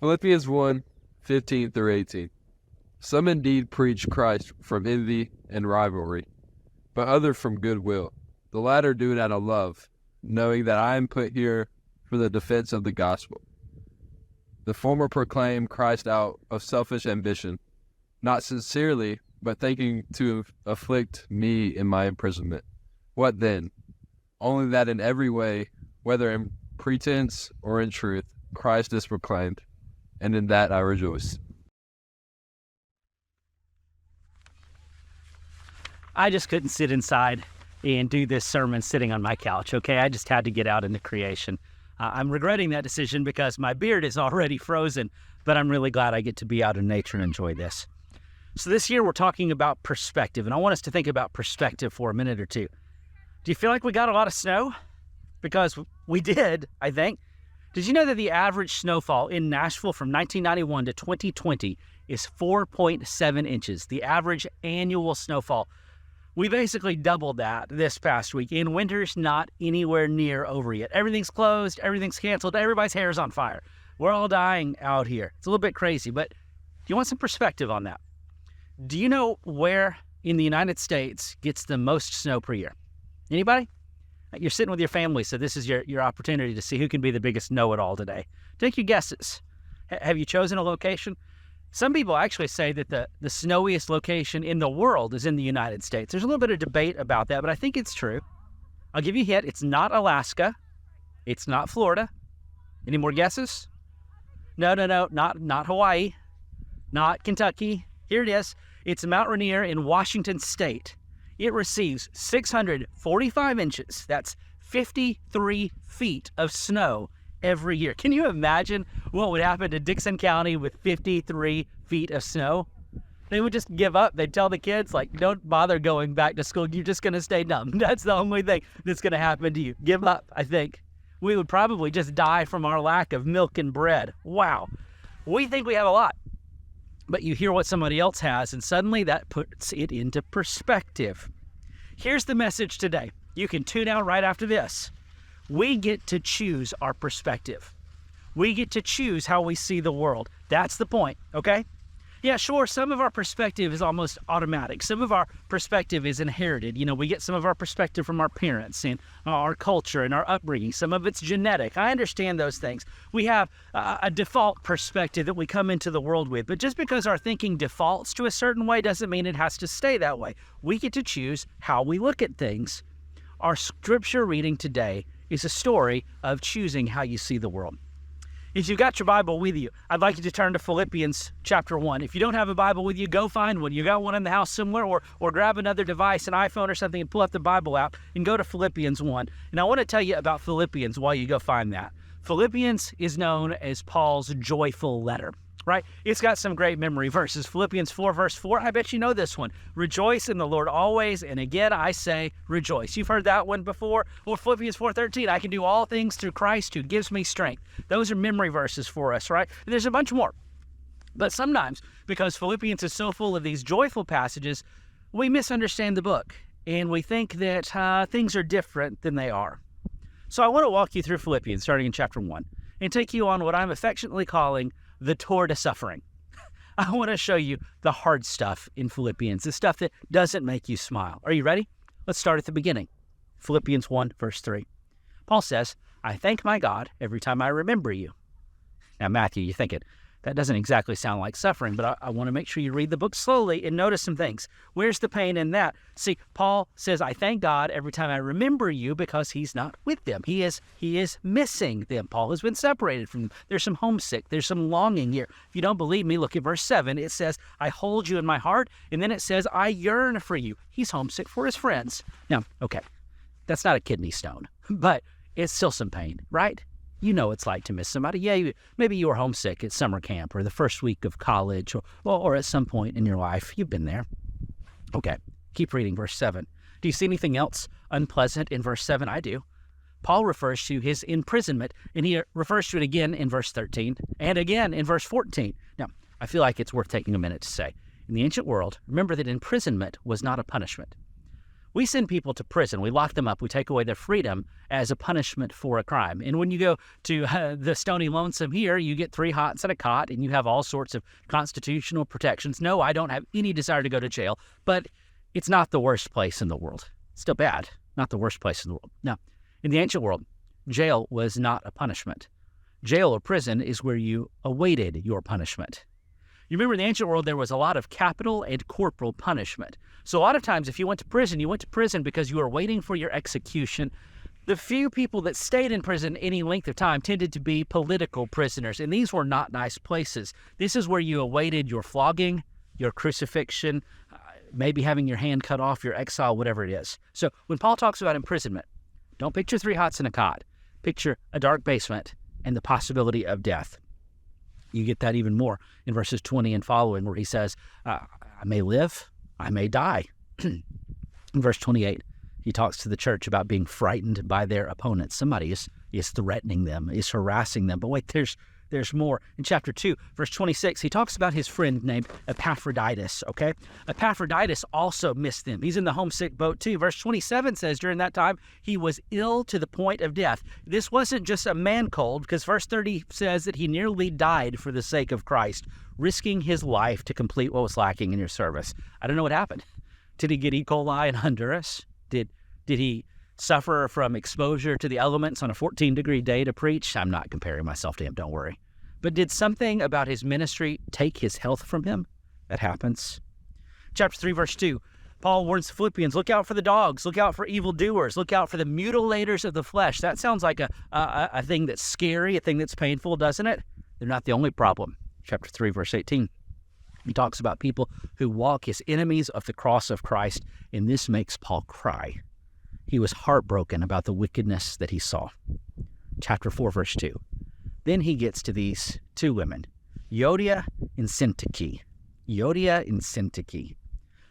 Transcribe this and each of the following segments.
Philippians 1:15 through 18. Some indeed preach Christ from envy and rivalry, but others from goodwill. The latter do it out of love, knowing that I am put here for the defense of the gospel. The former proclaim Christ out of selfish ambition, not sincerely, but thinking to afflict me in my imprisonment. What then? Only that in every way, whether in pretense or in truth, Christ is proclaimed, and in that I rejoice. I just couldn't sit inside and do this sermon sitting on my couch, okay? I just had to get out into creation. I'm regretting that decision because my beard is already frozen, but I'm really glad I get to be out in nature and enjoy this. So this year we're talking about perspective, and I want us to think about perspective for a minute or two. Do you feel like we got a lot of snow? Because we did, I think. Did you know that the average snowfall in Nashville from 1991 to 2020 is 4.7 inches, the average annual snowfall? We basically doubled that this past week, and winter's not anywhere near over yet. Everything's closed, everything's canceled, everybody's hair's on fire. We're all dying out here. It's a little bit crazy, but do you want some perspective on that? Do you know where in the United States gets the most snow per year? Anybody? You're sitting with your family, so this is your opportunity to see who can be the biggest know-it-all today. Take your guesses. Have you chosen a location? Some people actually say that the snowiest location in the world is in the United States. There's a little bit of debate about that, but I think it's true. I'll give you a hint. It's not Alaska. It's not Florida. Any more guesses? No, not Hawaii. Not Kentucky. Here it is. It's Mount Rainier in Washington State. It receives 645 inches. That's 53 feet of snow every year. Can you imagine what would happen to Dickson County with 53 feet of snow? They would just give up. They'd tell the kids, like, don't bother going back to school. You're just going to stay dumb. That's the only thing that's going to happen to you. Give up, I think. We would probably just die from our lack of milk and bread. Wow. We think we have a lot. But you hear what somebody else has, and suddenly that puts it into perspective. Here's the message today. You can tune out right after this. We get to choose our perspective. We get to choose how we see the world. That's the point, okay? Yeah, sure, some of our perspective is almost automatic. Some of our perspective is inherited. You know, we get some of our perspective from our parents and our culture and our upbringing. Some of it's genetic. I understand those things. We have a default perspective that we come into the world with. But just because our thinking defaults to a certain way doesn't mean it has to stay that way. We get to choose how we look at things. Our scripture reading today is a story of choosing how you see the world. If you've got your Bible with you, I'd like you to turn to Philippians chapter 1. If you don't have a Bible with you, go find one. You got one in the house somewhere, or grab another device, an iPhone or something, and pull up the Bible out and go to Philippians 1. And I want to tell you about Philippians while you go find that. Philippians is known as Paul's joyful letter, right? It's got some great memory verses. Philippians 4, verse 4, I bet you know this one. Rejoice in the Lord always, and again I say rejoice. You've heard that one before. Or Philippians 4:13, I can do all things through Christ who gives me strength. Those are memory verses for us, right? And there's a bunch more. But sometimes, because Philippians is so full of these joyful passages, we misunderstand the book, and we think that things are different than they are. So I want to walk you through Philippians, starting in chapter 1, and take you on what I'm affectionately calling the tour to suffering. I want to show you the hard stuff in Philippians, the stuff that doesn't make you smile. Are you ready? Let's start at the beginning. Philippians 1, verse 3. Paul says, I thank my God every time I remember you. Now, Matthew, you're thinking, that doesn't exactly sound like suffering, but I want to make sure you read the book slowly and notice some things. Where's the pain in that? See, Paul says, I thank God every time I remember you because he's not with them. He is missing them. Paul has been separated from them. There's some homesick. There's some longing here. If you don't believe me, look at verse 7. It says, I hold you in my heart. And then it says, I yearn for you. He's homesick for his friends. Now, okay, that's not a kidney stone, but it's still some pain, right? You know it's like to miss somebody. Yeah, maybe you were homesick at summer camp or the first week of college or at some point in your life. You've been there. Okay, keep reading verse 7. Do you see anything else unpleasant in verse 7? I do. Paul refers to his imprisonment, and he refers to it again in verse 13 and again in verse 14. Now, I feel like it's worth taking a minute to say. In the ancient world, remember that imprisonment was not a punishment. We send people to prison. We lock them up. We take away their freedom as a punishment for a crime. And when you go to the Stony Lonesome here, you get 3 hots and a cot, and you have all sorts of constitutional protections. No, I don't have any desire to go to jail, but it's not the worst place in the world. It's still bad, not the worst place in the world. Now, in the ancient world, jail was not a punishment. Jail or prison is where you awaited your punishment. You remember in the ancient world, there was a lot of capital and corporal punishment. So a lot of times if you went to prison because you were waiting for your execution. The few people that stayed in prison any length of time tended to be political prisoners, and these were not nice places. This is where you awaited your flogging, your crucifixion, maybe having your hand cut off, your exile, whatever it is. So when Paul talks about imprisonment, don't picture 3 hots and a cot. Picture a dark basement and the possibility of death. You get that even more in verses 20 and following, where he says, I may live, I may die. In verse 28, he talks to the church about being frightened by their opponents. Somebody is threatening them, is harassing them. But wait, there's more. In chapter 2, verse 26, he talks about his friend named Epaphroditus, okay? Epaphroditus also missed them. He's in the homesick boat too. Verse 27 says during that time, he was ill to the point of death. This wasn't just a man cold, because verse 30 says that he nearly died for the sake of Christ, risking his life to complete what was lacking in your service. I don't know what happened. Did he get E. coli in Honduras? Did he suffer from exposure to the elements on a 14-degree day to preach? I'm not comparing myself to him, don't worry. But did something about his ministry take his health from him? That happens. Chapter 3, verse 2, Paul warns the Philippians, look out for the dogs, look out for evildoers, look out for the mutilators of the flesh. That sounds like a thing that's scary, a thing that's painful, doesn't it? They're not the only problem. Chapter 3, verse 18, he talks about people who walk as enemies of the cross of Christ, and this makes Paul cry. He was heartbroken about the wickedness that he saw. Chapter 4, verse 2. Then he gets to these 2 women, Euodia and Syntyche. Euodia and Syntyche.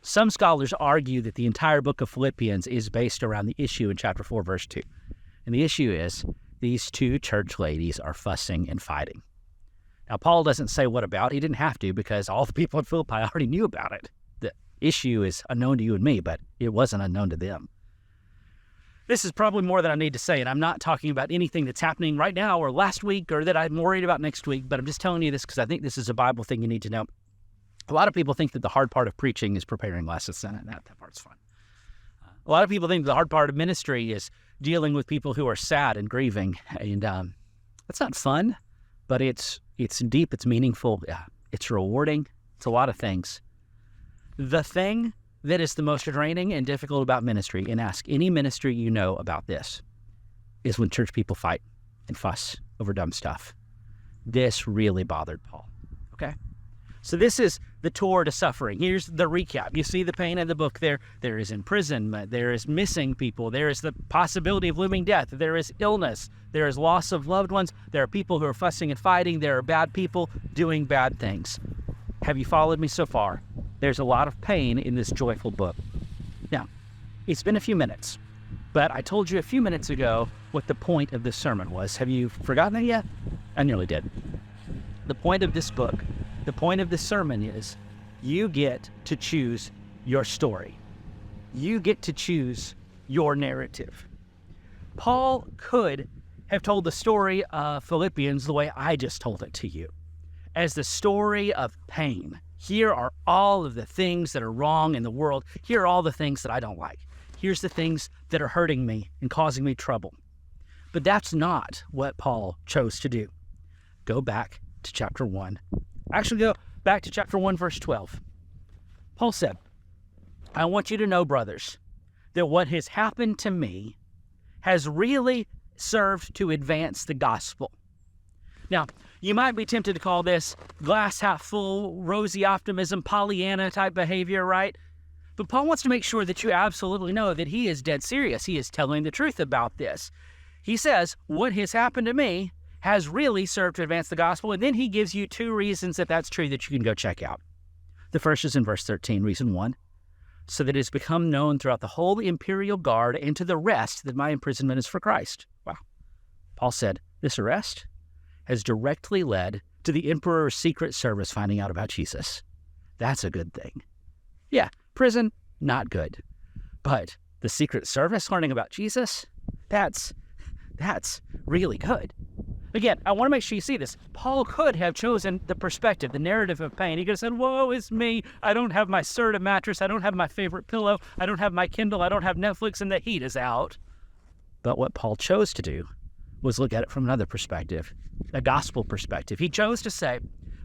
Some scholars argue that the entire book of Philippians is based around the issue in chapter 4, verse 2. And the issue is these 2 church ladies are fussing and fighting. Now, Paul doesn't say what about. He didn't have to, because all the people in Philippi already knew about it. The issue is unknown to you and me, but it wasn't unknown to them. This is probably more than I need to say, and I'm not talking about anything that's happening right now or last week or that I'm worried about next week, but I'm just telling you this because I think this is a Bible thing you need to know. A lot of people think that the hard part of preaching is preparing lessons, and that part's fun. A lot of people think the hard part of ministry is dealing with people who are sad and grieving, and that's not fun, but it's deep, it's meaningful, it's rewarding, it's a lot of things. The thing that is the most draining and difficult about ministry, and ask any ministry you know about this, is when church people fight and fuss over dumb stuff. This really bothered Paul, okay? So this is the tour to suffering. Here's the recap. You see the pain in the book there. There is imprisonment. There is missing people. There is the possibility of looming death. There is illness. There is loss of loved ones. There are people who are fussing and fighting. There are bad people doing bad things. Have you followed me so far? There's a lot of pain in this joyful book. Now, it's been a few minutes, but I told you a few minutes ago what the point of this sermon was. Have you forgotten that yet? I nearly did. The point of this book, the point of this sermon is you get to choose your story. You get to choose your narrative. Paul could have told the story of Philippians the way I just told it to you, as the story of pain. Here are all of the things that are wrong in the world. Here are all the things that I don't like. Here's the things that are hurting me and causing me trouble. But that's not what Paul chose to do. Go back to chapter 1. Actually, go back to chapter 1, verse 12. Paul said, I want you to know, brothers, that what has happened to me has really served to advance the gospel. Now, you might be tempted to call this glass half full, rosy optimism, Pollyanna type behavior, right? But Paul wants to make sure that you absolutely know that he is dead serious. He is telling the truth about this. He says, what has happened to me has really served to advance the gospel. And then he gives you 2 reasons that that's true that you can go check out. The first is in verse 13, reason 1, so that it has become known throughout the whole imperial guard and to the rest that my imprisonment is for Christ. Wow. Paul said, this arrest has directly led to the emperor's secret service finding out about Jesus. That's a good thing. Yeah, prison, not good. But the Secret Service learning about Jesus, that's really good. Again, I want to make sure you see this. Paul could have chosen the perspective, the narrative of pain. He could have said, woe is me. I don't have my Serta mattress. I don't have my favorite pillow. I don't have my Kindle. I don't have Netflix, and the heat is out. But what Paul chose to do was look at it from another perspective, a gospel perspective. He chose to say,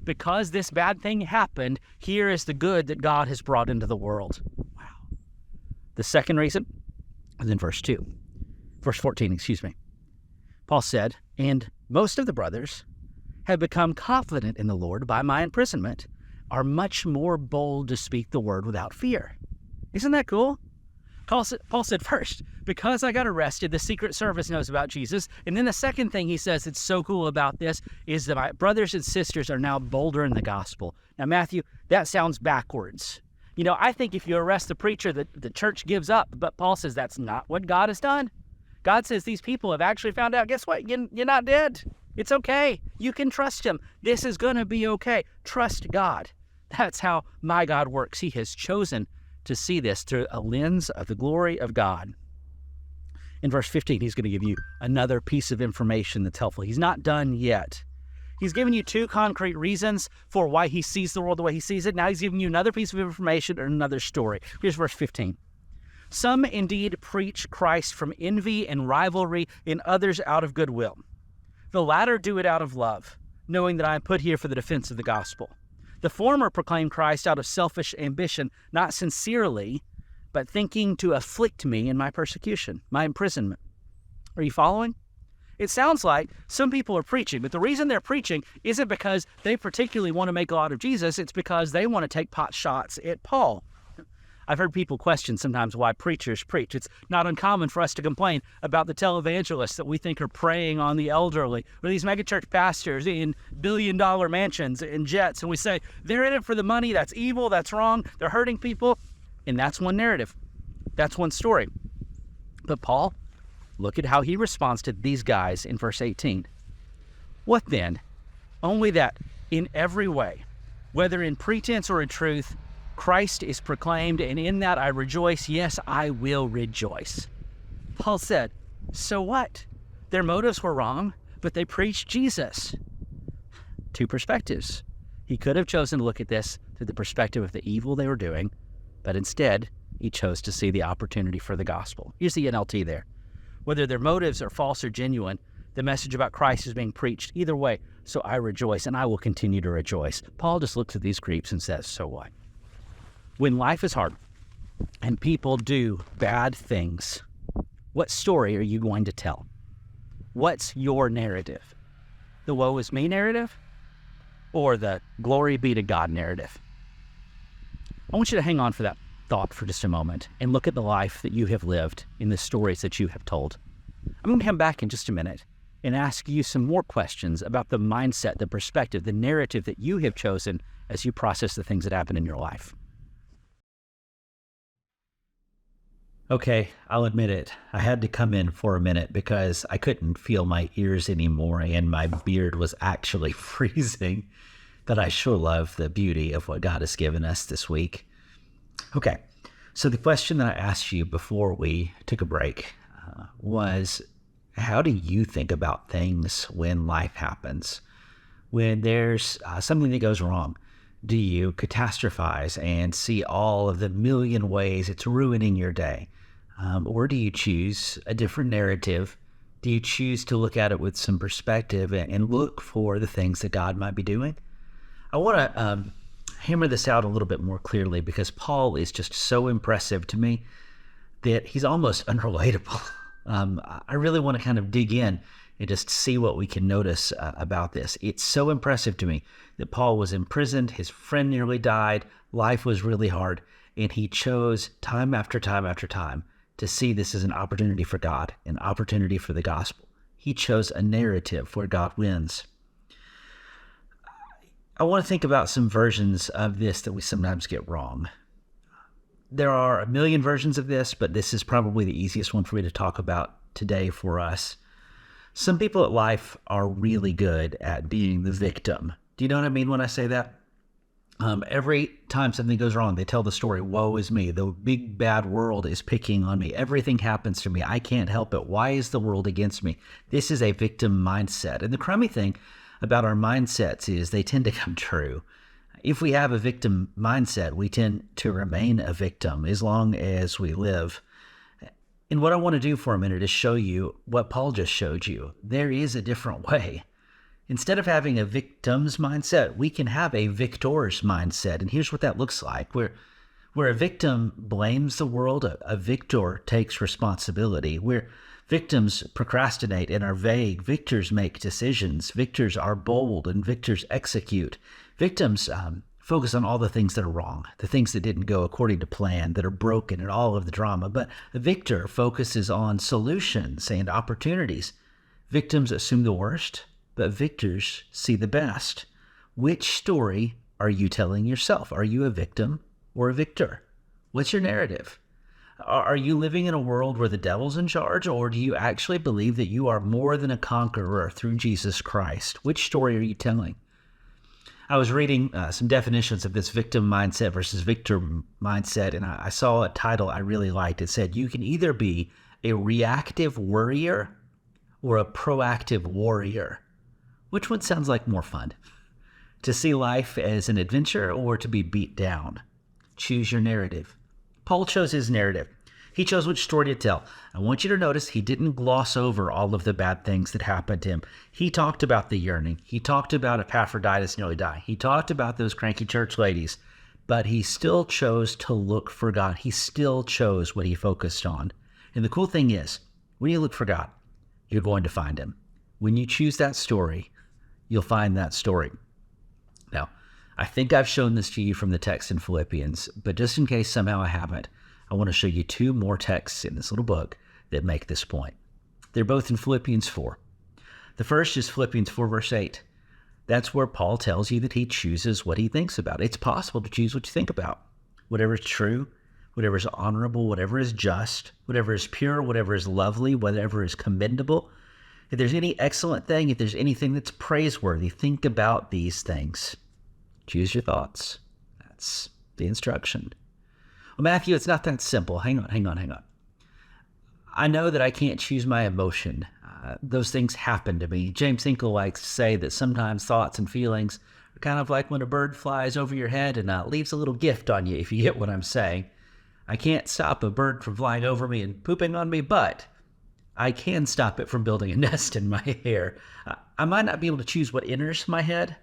because this bad thing happened, here is the good that God has brought into the world. Wow. The second reason is in verse 14. Paul said, and most of the brothers have become confident in the Lord by my imprisonment, are much more bold to speak the word without fear. Isn't that cool? Paul said, first, because I got arrested, the Secret Service knows about Jesus. And then the second thing he says that's so cool about this is that my brothers and sisters are now bolder in the gospel. Now, Matthew, that sounds backwards. You know, I think if you arrest the preacher, the church gives up. But Paul says that's not what God has done. God says these people have actually found out, guess what? You're not dead. It's okay. You can trust him. This is going to be okay. Trust God. That's how my God works. He has chosen to see this through a lens of the glory of God. In verse 15, he's going to give you another piece of information that's helpful. He's not done yet. He's given you two concrete reasons for why he sees the world the way he sees it. Now he's giving you another piece of information and another story. Here's verse 15. Some indeed preach Christ from envy and rivalry, and others out of goodwill. The latter do it out of love, knowing that I am put here for the defense of the gospel. The former proclaim Christ out of selfish ambition, not sincerely, but thinking to afflict me in my persecution, my imprisonment. Are you following? It sounds like some people are preaching, but the reason they're preaching isn't because they particularly want to make a lot of Jesus. It's because they want to take pot shots at Paul. I've heard people question sometimes why preachers preach. It's not uncommon for us to complain about the televangelists that we think are preying on the elderly, or these megachurch pastors in billion-dollar mansions and jets, and we say, they're in it for the money, that's evil, that's wrong, they're hurting people, and that's one narrative. That's one story. But Paul, look at how he responds to these guys in verse 18. What then? Only that in every way, whether in pretense or in truth, Christ is proclaimed, and in that I rejoice. Yes, I will rejoice. Paul said, so what? Their motives were wrong, but they preached Jesus. Two perspectives. He could have chosen to look at this through the perspective of the evil they were doing, but instead, he chose to see the opportunity for the gospel. Here's the NLT there. Whether their motives are false or genuine, the message about Christ is being preached. Either way, so I rejoice, and I will continue to rejoice. Paul just looks at these creeps and says, so what? When life is hard and people do bad things, what story are you going to tell? What's your narrative? The woe is me narrative or the glory be to God narrative? I want you to hang on for that thought for just a moment and look at the life that you have lived in the stories that you have told. I'm going to come back in just a minute and ask you some more questions about the mindset, the perspective, the narrative that you have chosen as you process the things that happen in your life. Okay, I'll admit it. I had to come in for a minute because I couldn't feel my ears anymore and my beard was actually freezing. But I sure love the beauty of what God has given us this week. Okay, so the question that I asked you before we took a break was, how do you think about things when life happens? When there's something that goes wrong? Do you catastrophize and see all of the million ways it's ruining your day? Or do you choose a different narrative? Do you choose to look at it with some perspective and look for the things that God might be doing? I want to hammer this out a little bit more clearly because Paul is just so impressive to me that he's almost unrelatable. I really want to kind of dig in and just see what we can notice about this. It's so impressive to me that Paul was imprisoned, his friend nearly died, life was really hard, and he chose time after time after time to see this as an opportunity for God, an opportunity for the gospel. He chose a narrative where God wins. I want to think about some versions of this that we sometimes get wrong. There are a million versions of this, but this is probably the easiest one for me to talk about today for us. Some people at life are really good at being the victim. Do you know what I mean when I say that? Every time something goes wrong, they tell the story, woe is me. The big bad world is picking on me. Everything happens to me. I can't help it. Why is the world against me? This is a victim mindset. And the crummy thing about our mindsets is they tend to come true. If we have a victim mindset, we tend to remain a victim as long as we live. And what I want to do for a minute is show you what Paul just showed you. There is a different way. Instead of having a victim's mindset, we can have a victor's mindset. And here's what that looks like. Where a victim blames the world, a victor takes responsibility. Where victims procrastinate and are vague, victors make decisions. Victors are bold and victors execute. Victims focus on all the things that are wrong, the things that didn't go according to plan, that are broken, and all of the drama. But a victor focuses on solutions and opportunities. Victims assume the worst, but victors see the best. Which story are you telling yourself? Are you a victim or a victor? What's your narrative? Are you living in a world where the devil's in charge, or do you actually believe that you are more than a conqueror through Jesus Christ? Which story are you telling? I was reading some definitions of this victim mindset versus victor mindset, and I saw a title I really liked. It said, you can either be a reactive worrier or a proactive warrior. Which one sounds like more fun? To see life as an adventure or to be beat down? Choose your narrative. Paul chose his narrative. He chose which story to tell. I want you to notice he didn't gloss over all of the bad things that happened to him. He talked about the yearning. He talked about Epaphroditus nearly dying. He talked about those cranky church ladies. But he still chose to look for God. He still chose what he focused on. And the cool thing is, when you look for God, you're going to find him. When you choose that story, you'll find that story. Now, I think I've shown this to you from the text in Philippians, but just in case somehow I haven't, I want to show you two more texts in this little book that make this point. They're both in Philippians 4. The first is Philippians 4, verse 8. That's where Paul tells you that he chooses what he thinks about. It's possible to choose what you think about. Whatever is true, whatever is honorable, whatever is just, whatever is pure, whatever is lovely, whatever is commendable. If there's any excellent thing, if there's anything that's praiseworthy, think about these things. Choose your thoughts. That's the instruction. Well, Matthew, it's not that simple. Hang on. I know that I can't choose my emotion. Those things happen to me. James Hinkle likes to say that sometimes thoughts and feelings are kind of like when a bird flies over your head and leaves a little gift on you, if you get what I'm saying. I can't stop a bird from flying over me and pooping on me, but I can stop it from building a nest in my hair. I might not be able to choose what enters my head,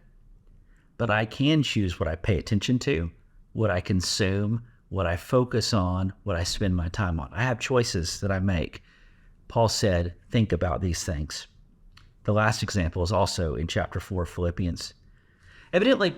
but I can choose what I pay attention to, what I consume, what I focus on, what I spend my time on. I have choices that I make. Paul said, think about these things. The last example is also in chapter 4 of Philippians. Evidently,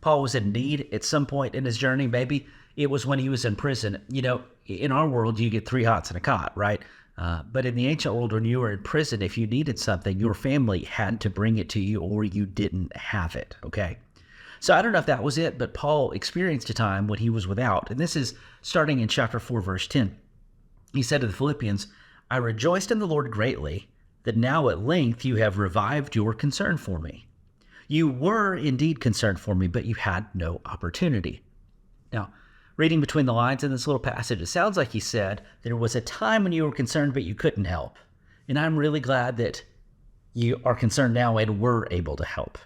Paul was in need at some point in his journey. Maybe it was when he was in prison. You know, in our world, you get 3 hots and a cot, right? But in the ancient world, when you were in prison, if you needed something, your family had to bring it to you or you didn't have it, okay? So I don't know if that was it, but Paul experienced a time when he was without. And this is starting in chapter 4, verse 10. He said to the Philippians, I rejoiced in the Lord greatly that now at length you have revived your concern for me. You were indeed concerned for me, but you had no opportunity. Now, reading between the lines in this little passage, it sounds like he said there was a time when you were concerned, but you couldn't help. And I'm really glad that you are concerned now and were able to help.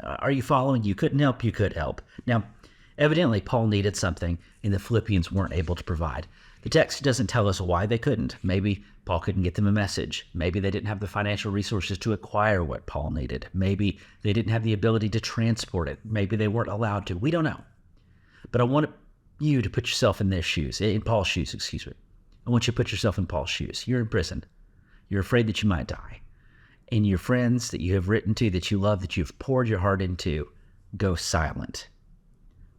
Are you following? You couldn't help, you could help. Now, evidently, Paul needed something, and the Philippians weren't able to provide. The text doesn't tell us why they couldn't. Maybe Paul couldn't get them a message. Maybe they didn't have the financial resources to acquire what Paul needed. Maybe they didn't have the ability to transport it. Maybe they weren't allowed to. We don't know. But I want you to put yourself in their shoes, in Paul's shoes, excuse me. I want you to put yourself in Paul's shoes. You're in prison. You're afraid that you might die. And your friends that you have written to, that you love, that you've poured your heart into, go silent.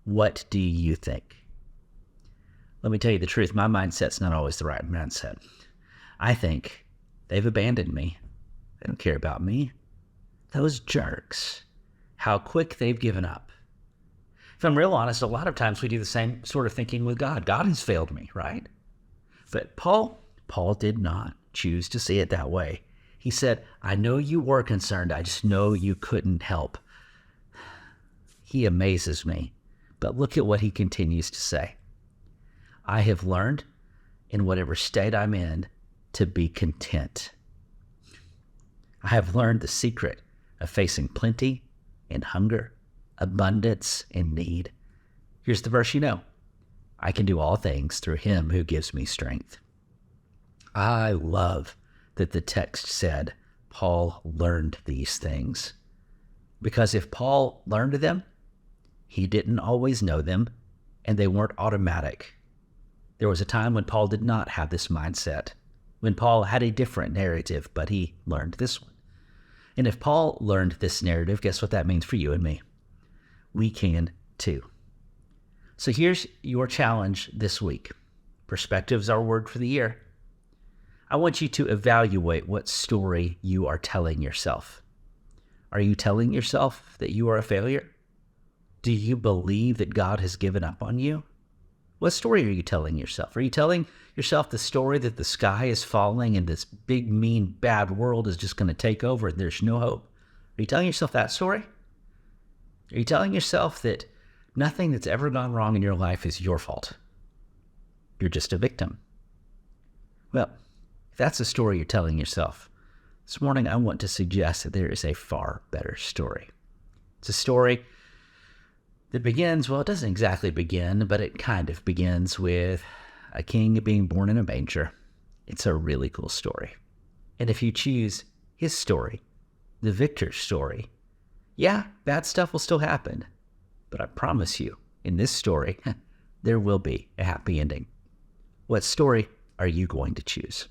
What do you think? Let me tell you the truth. My mindset's not always the right mindset. I think they've abandoned me. They don't care about me. Those jerks. How quick they've given up. If I'm real honest, a lot of times we do the same sort of thinking with God. God has failed me, right? But Paul did not choose to see it that way. He said, I know you were concerned. I just know you couldn't help. He amazes me. But look at what he continues to say. I have learned in whatever state I'm in to be content. I have learned the secret of facing plenty and hunger, abundance and need. Here's the verse you know. I can do all things through him who gives me strength. I love that the text said Paul learned these things. Because if Paul learned them, he didn't always know them, and they weren't automatic. There was a time when Paul did not have this mindset, when Paul had a different narrative, but he learned this one. And if Paul learned this narrative, guess what that means for you and me? We can too. So here's your challenge this week. Perspective's our word for the year. I want you to evaluate what story you are telling yourself. Are you telling yourself that you are a failure? Do you believe that God has given up on you? What story are you telling yourself? Are you telling yourself the story that the sky is falling and this big, mean, bad world is just going to take over and there's no hope? Are you telling yourself that story? Are you telling yourself that nothing that's ever gone wrong in your life is your fault? You're just a victim. Well, if that's the story you're telling yourself, this morning I want to suggest that there is a far better story. It's a story that begins, well, it doesn't exactly begin, but it kind of begins with a king being born in a manger. It's a really cool story. And if you choose his story, the victor's story, yeah, bad stuff will still happen. But I promise you, in this story, there will be a happy ending. What story are you going to choose?